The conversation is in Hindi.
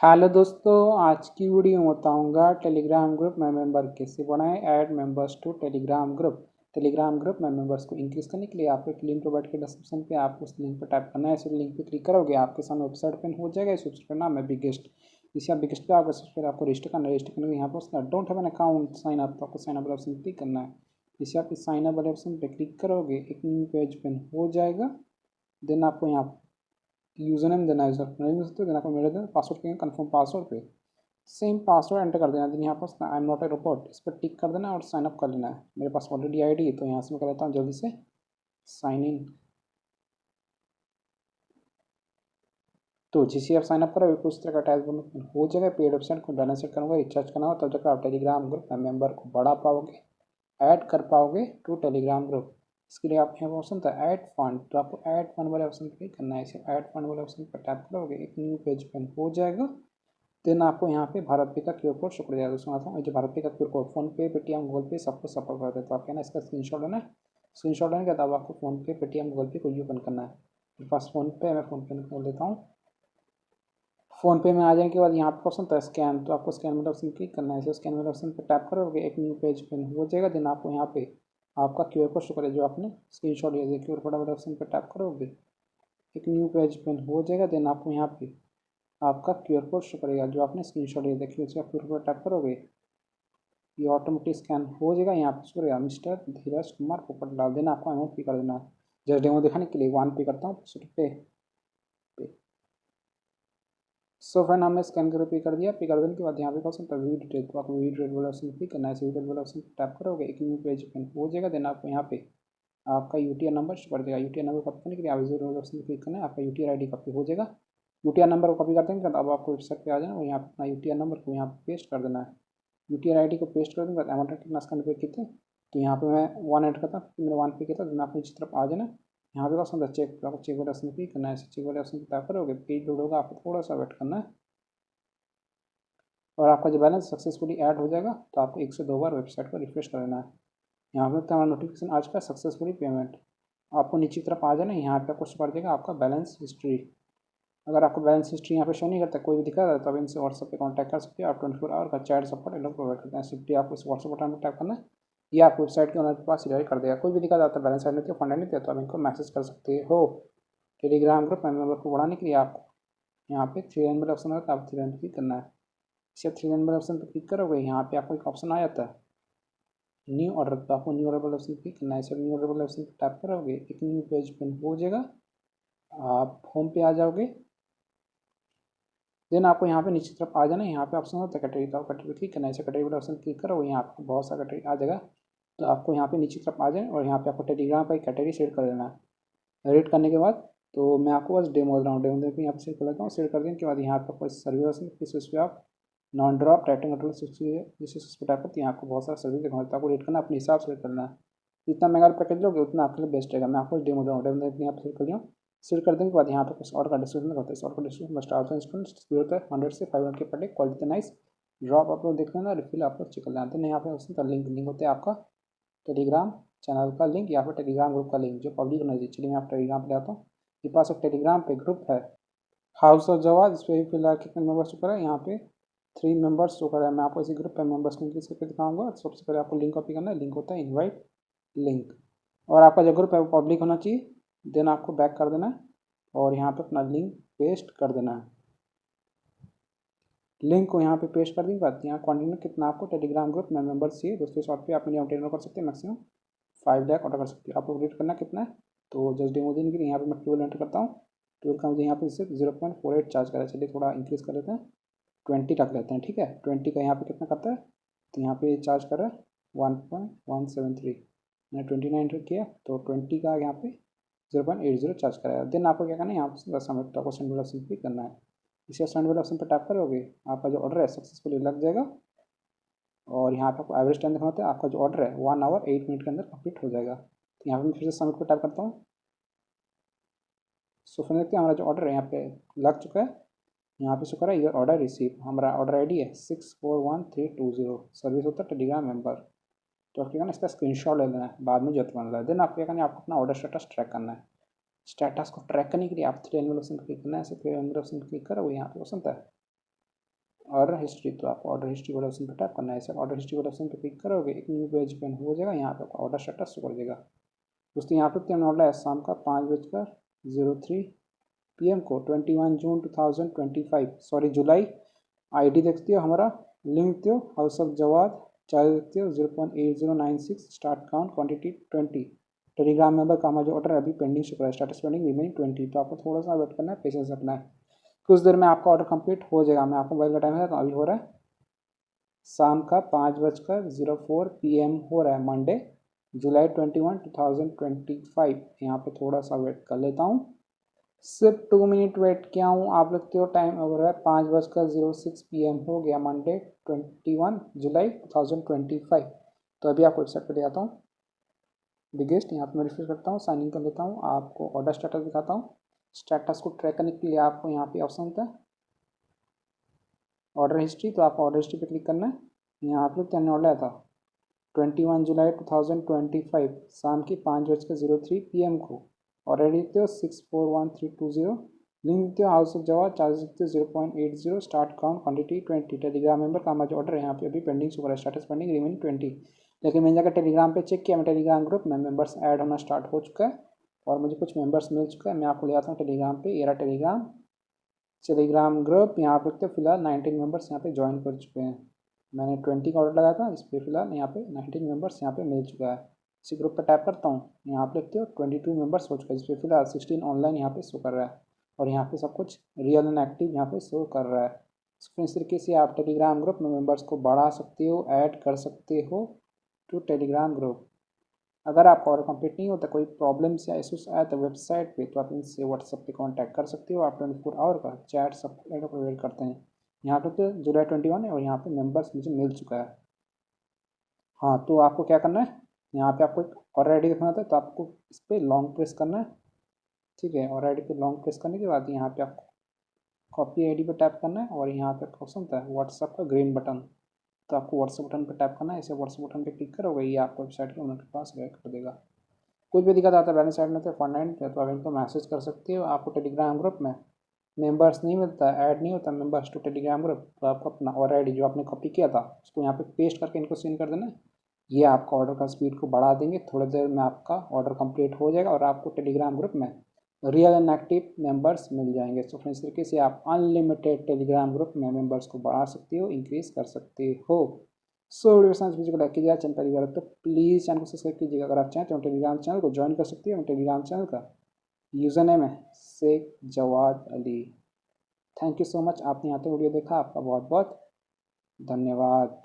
हेलो दोस्तों, आज की वीडियो में बताऊंगा टेलीग्राम ग्रुप में मेंबर कैसे बनाएं। Add members to Telegram group में मेंबर्स को इंक्रीज करने के लिए आपको एक लिंक प्रोवाइड किया डिस्क्रिप्शन पे, आपको उस लिंक पर टाइप करना है। इस लिंक पे क्लिक करोगे आपके सामने वेबसाइट ओपन हो जाएगा। इस वेबसाइट का नाम है बिगेस्ट। इसे आप बिगेस्ट पे आपको सबसे पहले आपको रजिस्टर करना है। रजिस्टर करने के यहाँ पर don't have an account sign up, तो आपको साइन अप वाले ऑप्शन क्लिक करना है। इसे आप इस साइन अप वाले ऑप्शन पर क्लिक करोगे, एक न्यू पेज ओपन हो जाएगा। देन आपको यहाँ यूज़र नेम देना है, यूज़र नेम दे सकते हो। देन आपको मेरे देना पासवर्ड के कन्फर्म पासवर्ड पे सेम पासवर्ड एंटर कर देना। देन यहाँ पर I am not a robot, इस पर टिक कर देना और साइन अप कर लेना है। मेरे पास ऑलरेडी आईडी है, तो यहाँ से मैं कर लेता हूँ जल्दी से साइन इन। तो जिसे आप साइन अप करोगे कुछ तरह का टैब हो जाएगा। पेड वेबसाइट को बैलेंस सेट करूँगा, रिचार्ज करना हो, तब तक आप टेलीग्राम ग्रुप में मेंबर को बढ़ा पाओगे, ऐड कर पाओगे टू टेलीग्राम ग्रुप। इसके लिए आप यहाँ ऑप्शन था ऐड फंड, तो आपको ऐड फंड वाले ऑप्शन पर क्लिक करना है। इसे ऐड फंड वाले ऑप्शन पर टैप करोगे, एक न्यू पेज ओपन हो जाएगा। देन आपको यहाँ पे भारत पे का क्यूआर कोड शुक्र जाएगा। दोस्तों आता हूँ, जो भारत पे का क्यूआर कोड फोन पे, पेटीएम, गूगल पे सबको सपोर्ट करते हैं। तो आप कहना इसका स्क्रीनशॉट लेना है। स्क्रीनशॉट लेने के बाद आपको फोन पे, पेटीएम, गूगल पे को ओपन करना है। मेरे पास फोन पे है, मैं फोन पे खोल देता हूँ। फोन पे में आ जाने के बाद यहाँ पे ऑप्शन था स्कैन, तो आपको स्कैन वाले ऑप्शन क्लिक करना है। इसे स्कैन वाले ऑप्शन पर टैप करोगे, एक न्यू पेज ओपन हो जाएगा। देन आपको यहाँ पे आपका क्यूआर कोड शुक्र है जो आपने स्क्रीनशॉट लिया, क्यूआर कोड वाले ऑप्शन पर टैप करोगे, एक न्यू पेज ओपन हो जाएगा। देन आपको यहाँ पे आपका क्यूआर कोड शो करेगा जो आपने स्क्रीनशॉट लिया। देखिए उसे आप क्यूआर कोड टैप करोगे, ये ऑटोमेटिक स्कैन हो जाएगा। यहाँ पे शुक्रिया मिस्टर धीरज कुमार पोपट डाल देना, आपको अमाउंट पे कर देना है। जस्ट डेमो दिखाने के लिए 1 पे करता हूँ, पे। सो फ्रेंड हमने स्कैन करके पे कर दिया। पे कर देने के बाद यहाँ पे ऑप्शन था व्यू डिटेल, तो आपको व्यू डिटेल वाला ऑप्शन क्लिक करना है। व्यू डिटेल वाला ऑप्शन टैप करोगे, एक न्यू पेज ओपन हो जाएगा। देन आपको यहाँ पे आपका यूटीआर नंबर शो कर देगा। यूटीआर नंबर कॉपी करने के लिए आप व्यू वाला ऑप्शन क्लिक करना है, आपका यूटीआर आईडी कॉपी हो जाएगा। यूटीआर नंबर को कॉपी कर देंगे अब आपको वेबसाइट पे आ जाना और यहाँ पे अपना यूटीआर नंबर को यहाँ पे पेस्ट कर देना है। यूटीआर आईडी को पेस्ट कर देने के बाद अमाउंट कितना स्कैन पे कितने, तो यहाँ पे मैं 1 ऐड करता हूँ, मैंने 1 पे किया था। तो आपको इस तरफ आ जाना, यहाँ पे ऑप्शन चेक, आपको चेक वाले ऑप्शन क्लिक करना है। चेक वाले ऑप्शन टैप करोगे, पेज लोड होगा, आपको थोड़ा सा वेट करना है और आपका जो बैलेंस सक्सेसफुली ऐड हो जाएगा। तो आपको 1 से 2 बार वेबसाइट को रिफ्रेश कर देना है। यहाँ पे हमारा नोटिफिकेशन आ चुका है सक्सेसफुली पेमेंट। आपको नीचे की तरफ आ जाना, यहाँ पे आपको शो कर देगा आपका बैलेंस हिस्ट्री। अगर आपको बैलेंस हिस्ट्री यहाँ पे शो नहीं करता, कोई भी दिखा रहा है, तो आप इनसे व्हाट्सएप पे कांटेक्ट कर सकते हो। आप 24 आवर का चैट सपोर्ट इन लोग प्रोवाइड करते हैं। सिंपली आपको इस व्हाट्सएप बटन पर टैप करना है, या आप वेबसाइट के ओनर के पास डायरेक्ट कर देगा। कोई भी दिखा जाता है बैलेंस ऐड नहीं, फंड नहीं, तो आप इनको मैसेज कर सकते हो। टेलीग्राम ग्रुप मेंबर को बढ़ाने के लिए आपको यहाँ पे 3 लाइन वाला ऑप्शन आता है, आप 3 लाइन क्लिक करना है। इसे 3 लाइन वाले ऑप्शन पर क्लिक करोगे, यहाँ पे आपको एक ऑप्शन आ जाता है न्यू ऑर्डर, तो आपको न्यू ऑर्डर वाले ऑप्शन क्लिक करना है। इसे न्यू ऑर्डर वाले ऑप्शन पर टैप करोगे, एक न्यू पेज ओपन हो जाएगा। आप होम पे आ जाओगे। देन आपको यहाँ पे नीचे तरफ आ जाना है, यहाँ पे ऑप्शन होता है कैटेगरी का, कैटेगरी क्लिक करना है। इसे कैटेगरी वाला ऑप्शन क्लिक करो, यहाँ आपको बहुत सारा कैटेगरी आ जाएगा। तो आपको यहाँ पे नीचे तरफ आ जाए और यहाँ पे आपको टेलीग्राम का एक कैटेगरी सेट कर देना है। रेड करने के बाद तो मैं आपको बस डेमो दे रहा हूँ, डेमो देकर यहाँ पे सेट कर लेता हूँ। सेट कर देने के बाद यहाँ पे आपको सर्विस ऑप्शन, इस पर आप नॉन ड्रॉप राइटिंग कंट्रोल जिस पर टाइप करते हैं, आपको बहुत सारा सर्विस देखना होता है। आपको रेट करना अपने हिसाब से करना है। जितना महंगा पैकेज लोगे उतना आपके लिए बेस्ट रहेगा। मैं आपको डेमो दे रहा हूँ, डेमो देकर यहाँ पे सेट कर लिया। सेट कर देने के बाद यहाँ पे कुछ और का डिस्क्रिप्शन होता है। इस और का डिस्क्रिप्शन मस्ट आल्सो इंस्टॉल होता है 100 से 500 के per day, quality nice. Drop आप लोग देख लेना, रिफिल आप लोग चेक कर लेना। देन यहाँ पे ऑप्शन लिंक लिंक होता है आपका टेलीग्राम चैनल का लिंक या फिर टेलीग्राम ग्रुप का लिंक जो पब्लिक होना चाहिए। चलिए मैं आप टेलीग्राम पे आता हूँ। मेरे पास एक टेलीग्राम पे ग्रुप है हाउस ऑफ जवाब, इस पर फिलहाल कितने मेंबर्स शो कर रहा है, यहाँ पे 3 मेंबर्स शो कर रहा है। मैं आपको इसी ग्रुप पे मेंबर्स को इंक्रीज करके दिखाऊंगा। सबसे पहले आपको लिंक कॉपी करना है, लिंक होता है इन्वाइट लिंक, और आपका जो ग्रुप है वो पब्लिक होना चाहिए। देन आपको बैक कर देना है और यहाँ पे अपना लिंक पेस्ट कर देना है। लिंक को यहाँ पे पेस्ट कर देने के बाद यहाँ क्वान्टिटी कितना आपको टेलीग्राम ग्रुप में मेंबर्स चाहिए दोस्तों, शॉर्ट पे आप मिनिमम 10 कर सकते हैं, मैक्सिमम 5 लाख ऑर्डर कर सकते हो। आपको रेट करना कितना है, तो जस्ट डेमो देने के लिए यहाँ पे मैं 12 एंटर करता हूँ। 12 का मुझे यहाँ पे सिर्फ 0.48 चार्ज करा है। चलिए थोड़ा इंक्रीज़ कर लेते हैं, 20 रख लेते हैं, ठीक है। 20 का यहाँ पे कितना करता है, तो यहाँ पे चार्ज कर रहा है 1.173। मैंने 29 एंटर किया तो 20 का यहाँ पे 0.80 चार्ज कराया। देन आपको क्या करना है, यहाँ पे सबमिट आपको सेंड वाला ऑप्शन क्लिक करना है। इसे सेंड वाले ऑप्शन पर टैप करोगे, आपका जो ऑर्डर है सक्सेसफुली लग जाएगा। और यहाँ पे आपको एवरेज टाइम देखना होता है, आपका जो ऑर्डर है 1 आवर 8 मिनट के अंदर कंप्लीट हो जाएगा। तो यहाँ पे मैं फिर से सबमिट पर टैप करता हूँ। सो फिर देखते हैं हमारा जो ऑर्डर है यहाँ पे लग चुका है। यहाँ पे शो कर रहा है योर ऑर्डर रिसीव, हमारा ऑर्डर आईडी है 641320, सर्विस होता है टेलीग्राम मेंबर। तो आपको इसका स्क्रीनशॉट ले लेना है, बाद में जरूरत बन रहा है। देन आपको क्या करना है, आपको अपना ऑर्डर स्टेटस ट्रैक करना है। स्टेटस को ट्रैक करने के लिए आप 3 एनिमल ऑप्शन क्लिक करना है। ऐसे 3 एनिमल ऑप्शन क्लिक करो, यहाँ पे ऑप्शन था ऑर्डर हिस्ट्री, तो आपको ऑर्डर हिस्ट्री वाले ऑप्शन पर टैप करना है। सर ऑर्डर हिस्ट्री वाले ऑप्शन पर क्लिक करोगे एक न्यू पेज ओपन हो जाएगा, यहाँ पे आपका ऑर्डर स्टेटस शो कर देगा। दोस्तों यहाँ पे पेमेंट ऑर्डर है शाम का 5:03 PM को 21 जून 2025 सॉरी जुलाई। ID देखते हो हमारा, लिंक देखते हो हाउस ऑफ जवाद, चार्ज देखते हो 0.8096, start count quantity 20। Telegram member का हमारा जो ऑर्डर अभी पेंडिंग शो कर रहा है, स्टेटस पेंडिंग रिमेनिंग 20। तो आपको थोड़ा सा वेट करना है, पेशेंस रखना है, कुछ देर में आपका ऑर्डर कंप्लीट हो जाएगा। मैं आपको मोबाइल का टाइम है तो अभी हो रहा है शाम का 5:04 PM हो रहा है, मंडे जुलाई 21, 2025। यहाँ पे थोड़ा सा वेट कर लेता हूँ, सिर्फ 2 मिनट वेट किया हूँ। आप लगते हो टाइम ओवर है 5:06 PM हो गया, मंडे 21 जुलाई 2025। तो अभी आपको वेबसाइट पर ले आता हूँ बिगेस्ट, यहाँ पर मैं रिफ्रेश करता हूँ, साइन इन कर लेता हूँ, आपको ऑर्डर स्टेटस दिखाता हूँ। स्टेटस को ट्रैक करने के लिए आपको यहाँ पे ऑप्शन होता है ऑर्डर हिस्ट्री, तो आपको ऑर्डर हिस्ट्री पे क्लिक करना है। यहाँ आप लोग क्या ऑर्डर आया था 21 जुलाई 2025 शाम की 5:03 PM को। ऑर्डर देखते हो 641320, लिंक देखते हो हाउस ऑफ जवाब, चार्जेस देखते हो 0.80, start count quantity 20। Telegram member का हमारा जो ऑर्डर है यहाँ पे अभी पेंडिंग शो कर रहा है, स्टेटस पेंडिंग रिमेनिंग 20। लेकिन मैंने जाकर टेलीग्राम पे चेक किया, मैं टेलीग्राम ग्रुप में मेंबर्स ऐड होना स्टार्ट हो चुका है और मुझे कुछ मेंबर्स मिल चुका है। मैं आपको ले आता हूँ टेलीग्राम पे, ये रहा टेलीग्राम ग्रुप। यहाँ पे तो फिलहाल 19 मेंबर्स यहाँ पे ज्वाइन कर चुके हैं। मैंने 20 का ऑर्डर लगाया था, इस पर फिलहाल यहाँ पे 19 मेंबर्स यहाँ पे मिल चुका है। इसी ग्रुप पर टैप करता हूँ, यहाँ पे देखते हो 22 मेंबर्स हो चुका है, इस पर फिलहाल 16 ऑनलाइन यहाँ पे शो कर रहा है और यहाँ पे सब कुछ रियल एंड एक्टिव यहाँ पे शो कर रहा है। इस तरीके से आप टेलीग्राम ग्रुप में मेंबर्स को बढ़ा सकते हो, ऐड कर सकते हो टू टेलीग्राम ग्रुप। अगर आपका ऑर्डर कंप्लीट नहीं होता, कोई प्रॉब्लम्स या इशूज आए तो वेबसाइट पे, तो आप इनसे व्हाट्सएप पे कांटेक्ट कर सकते हो। आप 24 आवर का चैट सपोर्ट प्रोवाइड करते हैं। यहाँ पे तो जुलाई 21 है और यहाँ पे मेंबर्स मुझे मिल चुका है। हाँ, तो आपको क्या करना है, यहाँ पे आपको ऑर्डर ID देखना था तो आपको इस पर लॉन्ग प्रेस करना है, ठीक है। ऑर्डर ID पे लॉन्ग प्रेस करने के बाद यहाँ पे आपको कॉपी ID पे टैप करना है और यहाँ पे ऑप्शन होता है व्हाट्सएप का ग्रीन बटन, तो आपको व्हाट्सएप बटन पर टैप करना है। इसे व्हाट्सएप बटन पर क्लिक करोगे, ये आपको वेबसाइट के ओनर के पास गाइड कर देगा। कुछ भी दिक्कत आता है बैलेंस साइड में तो फंड एंड तो आप इनको मैसेज कर सकते हो। आपको टेलीग्राम ग्रुप में मेंबर्स नहीं मिलता, ऐड नहीं होता मेंबर्स टू टेलीग्राम ग्रुप, तो आपको अपना और ID जो आपने कॉपी किया था उसको यहाँ पे पेस्ट करके इनको सेंड कर देना। ये आपका ऑर्डर का स्पीड को बढ़ा देंगे, थोड़ी देर में आपका ऑर्डर कंप्लीट हो जाएगा और आपको टेलीग्राम ग्रुप में रियल एंड एक्टिव मेंबर्स मिल जाएंगे। तो फ्रेंड्स, इस तरीके से आप अनलिमिटेड टेलीग्राम ग्रुप में मेंबर्स को बढ़ा सकते हो, इंक्रीज कर सकते हो। सो वीडियो को लाइक कीजिएगा, चैनल पहली बार तो प्लीज़ चैनल को सब्सक्राइब कीजिएगा। अगर आप चाहें तो टेलीग्राम चैनल को ज्वाइन कर सकते हो। टेलीग्राम चैनल का यूज़र नेम है Sheikh Jawad Ali. Thank you so much, आपने यहाँ तक वीडियो देखा, आपका बहुत बहुत धन्यवाद।